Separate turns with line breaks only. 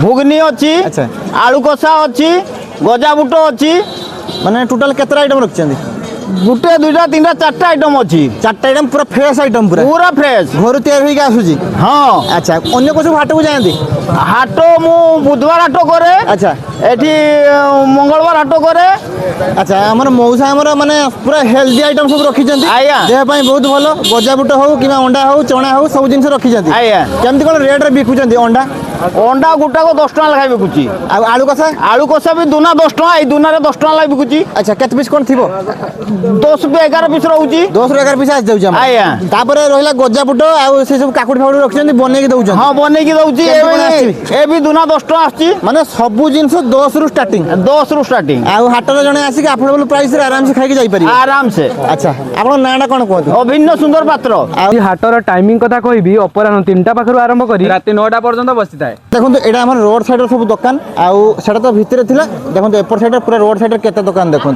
ঘুগনি ଅଛି
আচ্ছা
আলু কষা ଅଛି গজা বুট ଅଛି
মানে টোটাল কেতটা আইটম রাখছেন
গুটে দুইটা তিনটা চারটা আইটম ଅଛି
চারটা আইটম পুরা ফ্রেশ আইটম পুরা
পুরা ফ্রেশ
ঘরু তৈরি হইকি আসুছি
হ্যাঁ
আচ্ছা অন্য কিছু হাটକୁ যাଆନ୍ତି
হাট মু বুধবার হাট করে
আচ্ছা
এটি মঙ্গলবার হাট করে
আচ্ছা আমার মৌসা আমার মানে পুরা হেলদি আইটম সব রাখিছেন
আজ্ঞা
দেহ পাই বহুত ভালো গজা বুট হোক কিংবা অন্ডা হোক চଣା হোক সব জিনিস রাখিছেন
আজ্ঞা
কেমতি কোন রেট রে বিকুছেন অন্ডা
অন্ডা গোটাକୁ 10 ଟଙ୍କା ଲେଖାଏଁ ବିକୁଛି
ଆଉ ଆଳୁ କଷା
ଆଳୁ କଷା ବି ଦୁନା 10 ଟଙ୍କା ଏଇ ଦୁନାରେ 10 ଟଙ୍କା ଲେଖାଏଁ ବିକୁଛି
আচ্ছা কেতে পিস কোন থিব
10 ରୁ 11 ପିସ୍ ରହୁଛି
10 ରୁ 11 পিস আস যাଉଛି আমার
ଆଜ୍ଞା
তারপরে রহিলা গজা বুট ଆଉ ସେ ସବୁ কাকুড়ি ফাকুড়ি রাখিছেন বনেকি দউছেন
ହଁ ବନେଇକି ଦଉଛି
କେମିତି କଣ ଆସିଛି?
ଏ ବି ଦୁନା 10 ଟଙ୍କା ଆସୁଛି
মানে সবু জিনিস 10 ରୁ স্টার্টিং
10 ରୁ ଷ୍ଟାର୍ଟିଂ
ଆଉ হাଟରେ জଣେ ଆସିକି ଆଫୋର୍ଡେବଲ ପ୍ରାଇସ୍ ରେ ଆରାମସେ ଖାଇକି ଯାଇପାରିବେ
ଆରାମସେ
ଆଚ୍ଛା ଆପଣଙ୍କ ନାଁଟା କ'ଣ କୁହନ୍ତୁ
ଅଭିନ୍ନ ସୁନ୍ଦର ପାତ୍ର
এই হাଟর টাইমিং কথা কইবি অপরাহ্ন 3টা পাখরু আরম্ভ করি রাতে 9টা পর্যন্ত বসিଥାଏ
দেখুন এটা আমার রোড সাইডের সব দোকান আউ সেটা তো ভিতরে ଥିଲା দেখুন এপর সাইডে পুরা রোড সাইডে কেতে দোকান দেখুন